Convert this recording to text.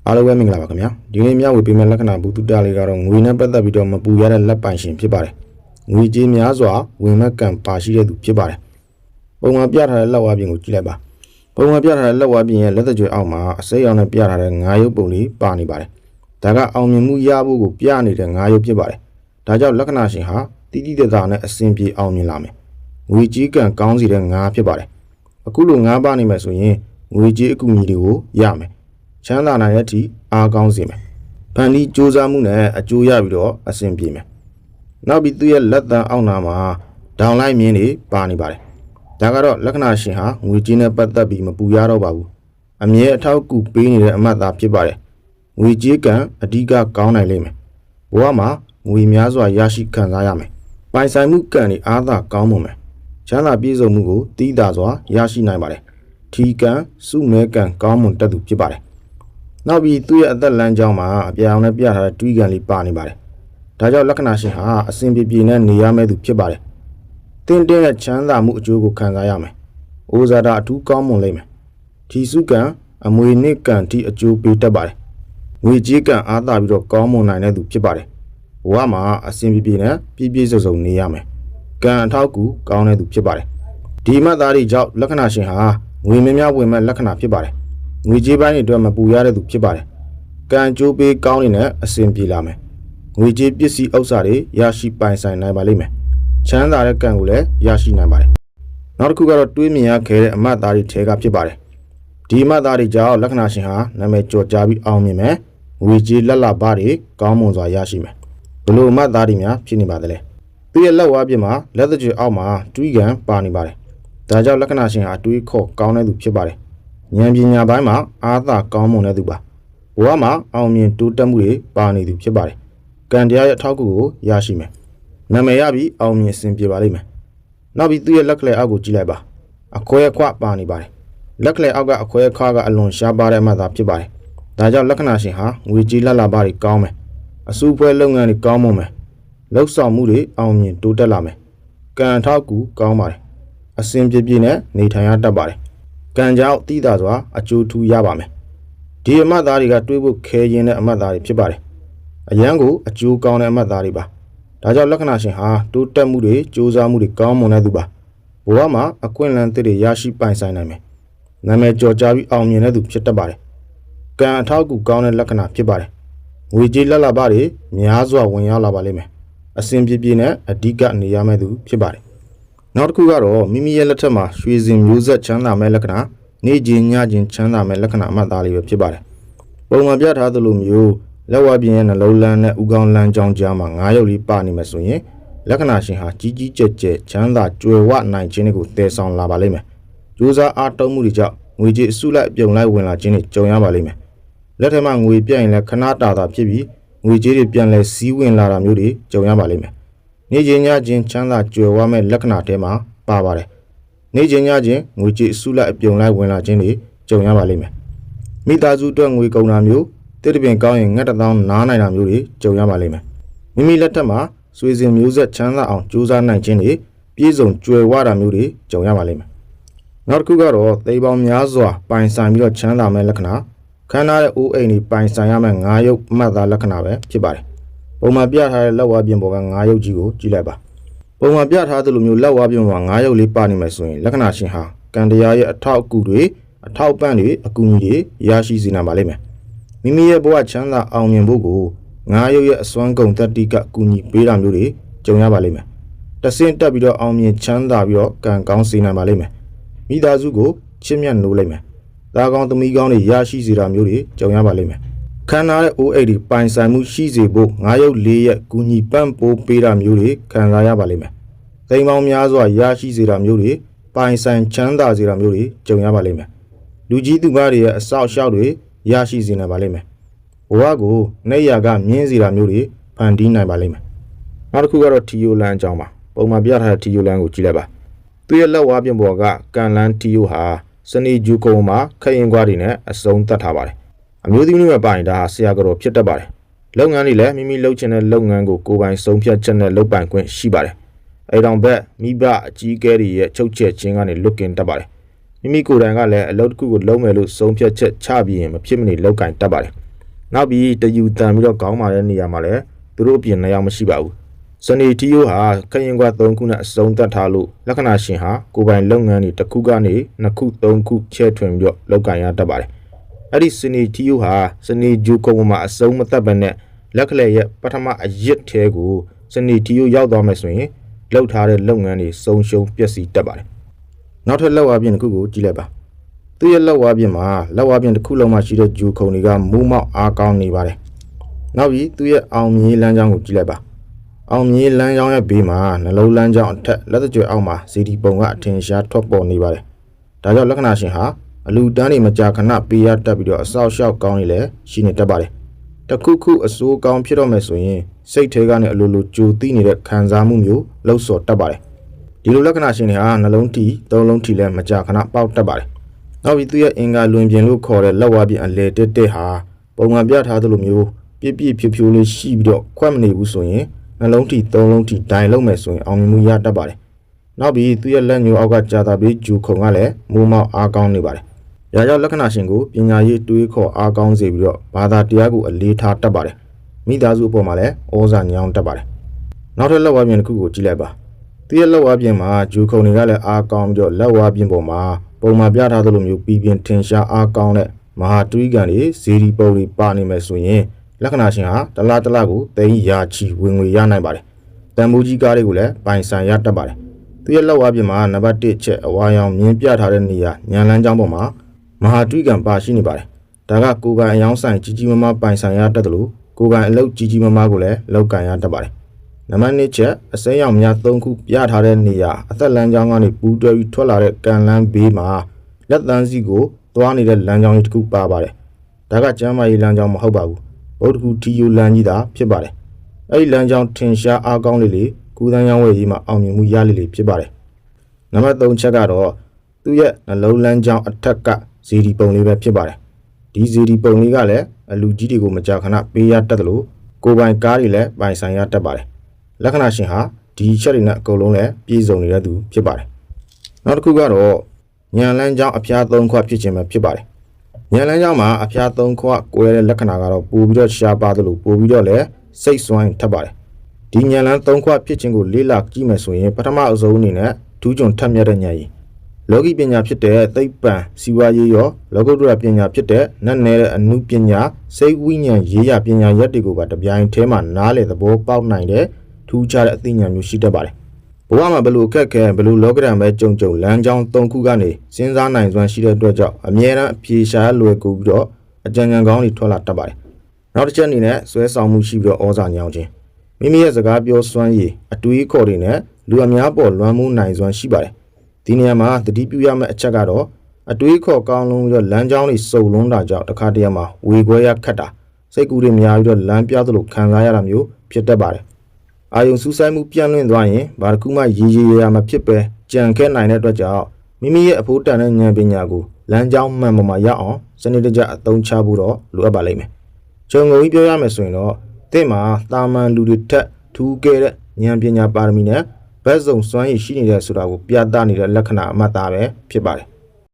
အားလုံးပဲမင်္ဂလာပါခင်ဗျာဒီနေ့မျှဝေပေးမယ့်လက္ခဏာဘုဒ္ဓတာလေးကတော့ငွေနဲ့ပတ်သက်ပြီးတော့မပူရတဲ့လက်ပိုင်ရှင်ဖြစ်ပါတယ်ငွေကြေးများစွာဝင်မဲ့ကံပါရှိတဲ့သူဖြစ်ပါတယ်ပုံမှန်ပြထားတဲ့လက်ဝါးပြင်ကိုကြည့်လိုက်ပါပုံမှန်ပြထားတဲ့လက်ဝါးပြင်ရဲ့လက်သက်ကြွယ်အောက်မှာအစိမ်းအောင်နဲ့ပြထားတဲ့ငါးရုပ်ပုံလေးပါနေပါတယ်ဒါကအောင်မြင်မှုရဖို့ကိုပြနေတဲ့ငါးရုပ်ဖြစ်ပါတယ်ဒါကြောင့်လက္ခဏာရှင်ဟာတိတိကျကျနဲ့အစဉ်ပြေအောင်မြင်လာမယ်ငွေကြေးကံကောင်းစီတဲ့ငါးဖြစ်ပါတယ်အခုလိုငါးပါနေမယ်ဆိုရင်ငွေကြေးအကူအညီတွေကိုရမယ်ချမ်းသာနိုင်တဲ့အထိအားကောင်းစေမယ်။ဖန်တီးစူးစမ်းမှုနဲ့အကျိုးရပြီးတော့အဆင်ပြေမယ်။နောက်ပြီးသူ့ရဲ့လက်သံအောက်နာမှာဒေါင်လိုက်မြင်းတွေပါနေပါတယ်။ဒါကတော့လက္ခဏာရှင်ဟာငွေကြေးနဲ့ပတ်သက်ပြီးမပူရတော့ပါဘူး။အမြဲအထောက်အကူပေးနေတဲ့အမှတ်သားဖြစ်ပါတယ်။ငွေကြေးကံအဓိကကောင်းနိုင်လိမ့်မယ်။ဘဝမှာငွေများစွာရရှိခံစားရမယ်။ပိုင်ဆိုင်မှုကံတွေအားသာကောင်းမွန်မယ်။ချမ်းသာပြည့်စုံမှုကိုတည်တာစွာရရှိနိုင်ပါတယ်။ထီကံစုမဲကံကောင်းမွန်တတ်သူဖြစ်ပါတယ်နောက်ပြီးသူ့ရဲ့အသက်လမ်းကြောင်းမှာအပြောင်နဲ့ပြထားတဲ့တွေးကန်လေးပါနေပါတယ်။ဒါကြောင့်လက္ခဏာရှင်ဟာအစဉ်ပြေပြေနဲ့နေရမယ့်သူဖြစ်ပါတယ်။တင်းတင်းရဲ့ချမ်းသာမှုအကျိုးကိုခံစားရမယ်။အိုဇာတာအထူးကောင်းမွန်လိမ့်မယ်။ထီစုကံအမွေနှစ်ကံထိအကျိုးပေးတတ်ပါတယ်။ငွေကြေးကံအားသာပြီးတော့ကောင်းမွန်နိုင်တဲ့သူဖြစ်ပါတယ်။ဘဝမှာအစဉ်ပြေပြေနဲ့ပြည့်ပြည့်စုံစုံနေရမယ်။ကံအထောက်အကူကောင်းတဲ့သူဖြစ်ပါတယ်။ဒီမှတ်သားတွေကြောင့်လက္ခဏာရှင်ဟာငွေများများဝင်မဲ့လက္ခဏာဖြစ်ပါတယ်ငွေကြေးပိုင်းတွေအတွက်မပူရတဲ့သူဖြစ်ပါတယ်။ကံကြိုးပေးကောင်းနေတဲ့အစဉ်ပြေလာမယ်။ငွေကြေးပစ္စည်းဥစ္စာတွေရရှိပိုင်ဆိုင်နိုင်ပါလိမ့်မယ်။ချမ်းသာတဲ့ကံကိုလည်းရရှိနိုင်ပါတယ်။နောက်တစ်ခုကတော့တွေးမြင်ရခဲ့တဲ့အမှတ်သားတွေထဲကဖြစ်ပါတယ်။ဒီအမှတ်သားတွေကြောင့်လက္ခဏာရှင်ဟာနာမည်ကျော်ကြားပြီးအောင်မြင်မယ်။ငွေကြေးလက်လပါတွေကောင်းမွန်စွာရရှိမယ်။ဘလို့အမှတ်သားတွေများဖြစ်နေပါသလဲ။သူရဲ့လက်ဝါးပြင်မှာလက်သက်ကြွယ်အောက်မှာတွေးကံပါနေပါတယ်။ဒါကြောင့်လက္ခဏာရှင်ဟာတွေးခေါ်ကောင်းတဲ့သူဖြစ်ပါတယ်ဉာဏ်ပညာပိုင်းမှာအားသာကောင်းမွန်တဲ့သူပါဘဝမှာအောင်မြင်တိုးတက်မှုတွေပါနေသူဖြစ်ပါတယ်ကံတရားရဲ့အထောက်အကူကိုရရှိမယ်နာမည်ရပြီးအောင်မြင်စင်ပြေပါလိမ့်မယ်နောက်ပြီးသူ့ရဲ့လက်ကလေးအောက်ကိုကြည့်လိုက်ပါအခွဲအခွပါနေပါတယ်လက်ကလေးအောက်ကအခွဲအခွကအလွန်ရှားပါတဲ့အမှတ်သာဖြစ်ပါတယ်ဒါကြောင့်လက္ခဏာရှင်ဟာငွေကြေးလက်လာပါတွေကောင်းမယ်အစုပွဲလုပ်ငန်းတွေကောင်းမွန်မယ်လှုပ်ဆောင်မှုတွေအောင်မြင်တိုးတက်လာမယ်ကံအထောက်အကူကောင်းပါတယ်အစဉ်ပြေပြေနဲ့နေထိုင်ရတတ်ပါတယ်ကံကြောင့်တည်တာစွာအကျိုးထူးရပါမယ်ဒီအမှတ်သားတွေကတွေးဖို့ခဲရင်းတဲ့အမှတ်သားတွေဖြစ်ပါတယ်အရန်ကိုအကျိုးကောင်းတဲ့အမှတ်သားတွေပါဒါကြောင့်လက္ခဏာရှင်ဟာတိုးတက်မှုတွေစူးစမ်းမှုတွေကောင်းမွန်တဲ့သူပါဘဝမှာအခွင့်အလမ်းသစ်တွေရရှိပိုင်ဆိုင်နိုင်မယ်နာမည်ကျော်ကြားပြီးအောင်မြင်တဲ့သူဖြစ်တတ်ပါတယ်ကံအထောက်အကူကောင်းတဲ့လက္ခဏာဖြစ်ပါတယ်ငွေကြေးလက်လာပါတွေများစွာဝင်ရောက်လာပါလိမ့်မယ်အစဉ်ပြေပြေနဲ့အဓိကနေရမယ့်သူဖြစ်ပါတယ်နောက်တစ်ခုကတော့မိမိရဲ့လက်ထက်မှာရွှေစင်မျိုးဆက်ချမ်းသာမဲ့လက္ခဏာနေ့ချင်းညချင်းချမ်းသာမဲ့လက္ခဏာအမှတ်သားလေးပဲဖြစ်ပါတယ်။ပုံမှန်ပြထားသလိုမျိုးလက်ဝါးပြင်ရဲ့နှလုံးလန်းနဲ့ဥကောင်းလန်းကြောင်းကြားမှာ9ရုပ်လေးပါနေမယ်ဆိုရင်လက္ခဏာရှင်ဟာကြီးကြီးကျယ်ကျယ်ချမ်းသာကြွယ်ဝနိုင်ခြင်းတွေကိုတည်ဆောင်လာပါလိမ့်မယ်။ကြိုးစားအားထုတ်မှုတွေကြောင့်ငွေကြေးအစုလိုက်အပြုံလိုက်ဝင်လာခြင်းတွေကြုံရပါလိမ့်မယ်။လက်ထက်မှာငွေပြတ်ရင်လည်းခဏတာတာဖြစ်ပြီးငွေကြေးတွေပြန်လဲစီးဝင်လာတာမျိုးတွေကြုံရပါလိမ့်မယ်။နေ့ချင်းညချင်းချမ်းသာကြွယ်ဝမဲ့လက္ခဏာတဲမှာပါပါတယ်နေ့ချင်းညချင်းငွေကြေးအစုလိုက်အပြုံလိုက်ဝင်လာခြင်းတွေကြုံရပါလိမ့်မယ်မိသားစုအတွက်ငွေကုန်တာမျိုးတစ်တပင်ကောင်းရင်ငှက်တစ်သောင်းနားနိုင်တာမျိုးတွေကြုံရပါလိမ့်မယ်မိမိလက်ထက်မှာဆွေစဉ်မျိုးဆက်ချမ်းသာအောင်ကြိုးစားနိုင်ခြင်းတွေပြည့်စုံကြွယ်ဝတာမျိုးတွေကြုံရပါလိမ့်မယ်နောက်တစ်ခုကတော့သေပေါင်းများစွာပိုင်ဆိုင်ပြီးတော့ချမ်းသာမဲ့လက္ခဏာခန္ဓာရဲ့အိုးအိမ်တွေပိုင်ဆိုင်ရမယ့်9ရုပ်မှတ်သားလက္ခဏာပဲဖြစ်ပါတယ်ပုံမှန်ပြထားတဲ့လက်ဝါးပြင်ပေါ်က9ရုပ်ကြီးကိုကြည့်လိုက်ပါပုံမှန်ပြထားသလိုမျိုးလက်ဝါးပြင်မှာ9ရုပ်လေးပါနေမယ်ဆိုရင်လက္ခဏာရှင်ဟာကံတရားရဲ့အထောက်အကူတွေအထောက်ပံ့တွေအကူအညီတွေရရှိစေနိုင်ပါလိမ့်မယ်မိမိရဲ့ဘဝချမ်းသာအောင်မြင်ဖို့ကို9ရုပ်ရဲ့အစွမ်းကုန်တတ္တိကအကူအညီပေးတာမျိုးတွေကြုံရပါလိမ့်မယ်တဆင့်တက်ပြီးတော့အောင်မြင်ချမ်းသာပြီးတော့ကံကောင်းစေနိုင်ပါလိမ့်မယ်မိသားစုကိုချစ်မြတ်နိုးလိမ့်မယ်သားကောင်းသမီးကောင်းတွေရရှိစေတာမျိုးတွေကြုံရပါလိမ့်မယ်ခန္ဓာရဲ့အိုးအိတ်တွေပိုင်ဆိုင်မှုရှိစေဖို့9ရုပ်4ရက်ကူညီပံ့ပိုးပေးတာမျိုးတွေခံစားရပါလိမ့်မယ်။သိမ်းပေါင်းများစွာရရှိစေတာမျိုးတွေပိုင်ဆိုင်ချမ်းသာစေတာမျိုးတွေကြုံရပါလိမ့်မယ်။လူကြီးသူမတွေရဲ့အဆောက်အအုံတွေရရှိစေနိုင်ပါလိမ့်မယ်။ဘဝကိုနေရာကမြင်းစေတာမျိုးတွေဖန်တီးနိုင်ပါလိမ့်မယ်။နောက်တစ်ခုကတော့ထီယိုလန်းအကြောင်းပါ။ပုံမှန်ပြထားတဲ့ထီယိုလန်းကိုကြည့်လိုက်ပါ။သူရဲ့လက်ဝါးပြင်ပေါ်ကကန်လန်းထီယိုဟာစနေဂျူကုံမှာခရင်ခွားတွေနဲ့အစုံသတ်ထားပါတယ်အမျိုးသမီးတွေပိုင်ဒါဟာဆရာကတော့ဖြစ်တတ်ပါတယ်လုပ်ငန်းတွေလည်းမိမိလုပ်ချင်တဲ့လုပ်ငန်းကိုကိုယ်ပိုင်ဆုံးဖြတ်ချက်နဲ့လုပ်ပိုင်ခွင့်ရှိပါတယ်အဲတောင်ဘက်မိဘအကြီးအကဲတွေရဲ့ချုပ်ချယ်ခြင်းကနေလွတ်ကင်းတတ်ပါတယ်မိမိကိုယ်တိုင်ကလည်းအလုပ်တစ်ခုကိုလုပ်မယ်လို့ဆုံးဖြတ်ချက်ချပြီးရင်မဖြစ်မနေလုပ်ကင်တတ်ပါတယ် နောက်ပြီးတယူတန်ပြီးတော့ခေါင်းမာတဲ့နေရာမှာလည်းသူတို့အပြင်2ယောက်မရှိပါဘူးစနေတီယိုဟာခရင်ကွာ3ခုနဲ့အစုံသက်ထားလို့လက္ခဏာရှင်ဟာကိုယ်ပိုင်လုပ်ငန်းတွေတစ်ခုကနေ2ခု3ခုချဲ့ထွင်ပြီးတော့လုပ်ကိုင်ရတတ်ပါတယ်အဲ့ဒီစနေတီယိုဟာစနေဂျူကုံမှာအစုံမသက်ပဲနဲ့လက်ခလက်ရဲ့ပထမအရစ်ထဲကိုစနေတီယိုရောက်သွားမယ်ဆိုရင်လှုပ်ထားတဲ့လုပ်ငန်းတွေစုံရှုံပျက်စီးတတ်ပါတယ်နောက်ထပ်လက်ဝါးပြင်တစ်ခုကိုကြည့်လိုက်ပါသူ့ရဲ့လက်ဝါးပြင်မှာလက်ဝါးပြင်တစ်ခုလုံးမှာရှိတဲ့ဂျူခုံတွေကမူးမောက်အားကောင်းနေပါတယ်နောက်ပြီးသူ့ရဲ့အောင်မြင်လမ်းကြောင်းကိုကြည့်လိုက်ပါအောင်မြင်လမ်းကြောင်းရဲ့ဘေးမှာနှလုံးလမ်းကြောင်းအထက်လက်သကြွယ်အောက်မှာဇီဒီပုံကအထင်ရှားထွက်ပေါ်နေပါတယ်ဒါကြောင့်လက္ခဏာရှင်ဟာအလူတန်းတွေမကြာခဏပေးရတတ်ပြီးတော့အဆောက်အအုံကောင်းနေလဲရှိနေတတ်ပါတယ်တခုခုအစိုးကောင်းဖြစ်တော့မယ်ဆိုရင်စိတ်ထဲကနေအလိုလိုကြိုသိနေတဲ့ခံစားမှုမျိုးလှုပ်ဆော်တတ်ပါတယ်ဒီလိုလက္ခဏာရှင်တွေဟာနှလုံးထီသုံးလုံးထီလဲမကြာခဏပေါက်တတ်ပါတယ်နောက်ပြီးသူရဲ့အင်္ဂါလွင်ပြင်လို့ခေါ်တဲ့လက်ဝါးပြင်အလဲတက်တက်ဟာပုံမှန်ပြထားသလိုမျိုးပြည့်ပြည့်ဖြူဖြူလေးရှိပြီးတော့ခွက်မနေဘူးဆိုရင်နှလုံးထီသုံးလုံးထီဒိုင်လုံးမယ်ဆိုရင်အောင်မြင်မှုရတတ်ပါတယ်နောက်ပြီးသူရဲ့လက်ညှိုးအောက်ကကြာတာပြီးဂျူခုံကလည်းမူးမောက်အားကောင်းနေပါတယ်ဒါကြောင့်လက္ခဏာရှင်ကိုပညာရေးတွေးခေါ်အားကောင်းစေပြီးတော့ဘာသာတရားကိုအလေးထားတတ်ပါတယ်မိသားစုအပေါ်မှာလည်းဩဇာညောင်းတတ်ပါတယ်နောက်ထပ်လက်ဝါးပြင်တစ်ခုကိုကြည့်လိုက်ပါသူရဲ့လက်ဝါးပြင်မှာဂျူခုံတွေကလည်းအားကောင်းပြီးတော့လက်ဝါးပြင်ပေါ်မှာပုံမှန်ပြထားသလိုမျိုးပြည်ပြင်းထင်ရှားအားကောင်းတဲ့မဟာတူရီကန်တွေဇီဒီပုံတွေပါနေမယ်ဆိုရင်လက္ခဏာရှင်ဟာတလားကိုသိန်းရာချီဝင်ငွေရနိုင်ပါတယ်တန်မိုးကြီးကားတွေကိုလည်းပိုင်ဆိုင်ရတတ်ပါတယ်သူရဲ့လက်ဝါးပြင်မှာနံပါတ်1ချက်အဝါရောင်မြင်းပြထားတဲ့နေရာညံလန်းကျောင်းပေါ်မှာမဟာတူရီကန်ပါရှိနေပါတယ်ဒါကကိုယ်ပိုင်အယောင်းဆိုင်ကြီးကြီးမားမားပိုင်ဆိုင်ရတတ်တယ်လို့ကိုယ်ပိုင်အလုပ်ကြီးကြီးမားမားကိုလည်းလောက်ကန်ရတတ်ပါတယ်နံပါတ်2ချက်အစိမ်းရောင်များ3ခုပြထားတဲ့နေရာအသက်လမ်းကြောင်းကနေပူးတွဲပြီးထွက်လာတဲ့ကန်လန်းဘေးမှာလက်သန်းစီကိုသွားနေတဲ့လမ်းကြောင်းတစ်ခုပါပါတယ်ဒါကကျမ်းမာရေးလမ်းကြောင်းမဟုတ်ပါဘူးဘုဒ္ဓဂူတီယိုလမ်းကြီးသာဖြစ်ပါတယ်အဲ့ဒီလမ်းကြောင်းထင်ရှားအားကောင်းလေးကူတန်းရောင်းဝယ်ရေးမှာအောင်မြင်မှုရလေးဖြစ်ပါတယ်နံပါတ်3ချက်ကတော့သူ့ရဲ့နှလုံးလမ်းကြောင်းအထက်ကဇီဒီပုံလေးပဲဖြစ်ပါတယ်ဒီဇီဒီပုံလေးကလည်းအလူကြီးတွေကိုမကြာခဏပေးရတတ်တယ်လို့ကိုယ်ပိုင်ကားတွေလည်းပိုင်ဆိုင်ရတတ်ပါတယ်လက္ခဏာရှင်ဟာဒီချက်တွေနဲ့အကုန်လုံးလည်းပြည့်စုံနေတဲ့သူဖြစ်ပါတယ်နောက်တစ်ခုကတော့ညံလန်းကြောင်းအဖျား3ခွဖြစ်ခြင်းပဲဖြစ်ပါတယ်ညံလန်းကြောင်းမှာအဖျား3ခွကိုရတဲ့လက္ခဏာကတော့ပိုပြီးတော့ရှားပါသလိုပိုပြီးတော့လည်းစိတ်စွမ်းထပ်ပါတယ်ဒီညံလန်း3ခွဖြစ်ခြင်းကိုလေးလာကြည့်မယ်ဆိုရင်ပထမအဆုံးအနေနဲ့ဒူးကျွန်ထက်မြက်တဲ့ညံရီလောကီပညာဖြစ်တဲ့သိပ္ပံစီဝါရေးရောလောကုတ္တရာပညာဖြစ်တဲ့နတ်နယ်တဲ့အနုပညာစိတ်ဝိညာဉ်ရေးရာပညာရက်တွေကိုပါတပြိုင်တည်းမှာနားလေသဘောပေါက်နိုင်တဲ့ထူးခြားတဲ့အသိဉာဏ်မျိုးရှိတတ်ပါတယ်ဘဝမှာဘလို့အခက်ခဲဘလို့လောကဓာတ်ပဲကြုံလမ်းကြောင်း3ခုကနေစဉ်းစားနိုင်စွမ်းရှိတဲ့အတွက်ကြောင့်အမြဲတမ်းအပြေရှားလွယ်ကူပြီးတော့အကြံဉာဏ်ကောင်းတွေထွက်လာတတ်ပါတယ်နောက်တစ်ချက်အနေနဲ့ဆွဲဆောင်မှုရှိပြီးတော့ဩဇာညောင်းခြင်းမိမိရဲ့စကားပြောစွမ်းရည်အတွေးခေါ်တွေနဲ့လူအများပေါ်လွှမ်းမိုးနိုင်စွမ်းရှိပါတယ်ဒီနေရာမှာတတိပြုရမယ့်အချက်ကတော့အတွေးခေါ်ကောင်းလုံးပြီးတော့လမ်းကြောင်းတွေစုံလုံးတာကြောင့်တစ်ခါတည်းမှာဝေခွဲရခတ်တာစိတ်ကူးတွေများပြီးတော့လမ်းပြသလိုခံစားရတာမျိုးဖြစ်တတ်ပါတယ်အာယုံစူးစိုက်မှုပြန့်လွင့်သွားရင်ဘာတစ်ခုမှရေရမဖြစ်ပဲကြံခဲနိုင်တဲ့အတွက်ကြောင့်မိမိရဲ့အဖို့တန်တဲ့ဉာဏ်ပညာကိုလမ်းကြောင်းမှန်ပေါ်မှာရအောင်စနစ်တကျအသုံးချဖို့တော့လိုအပ်ပါလိမ့်မယ်။ခြုံငုံပြီးပြောရမယ်ဆိုရင်တော့တင့်မှာတာမန်လူတွေထက်ထူးကဲတဲ့ဉာဏ်ပညာပါရမီနဲ့ဘက်စုံစွမ်းရည်ရှိနေတဲ့ဆိုတာကိုပြသနေတဲ့လက္ခဏာအမှတ်သားပဲဖြစ်ပါတယ်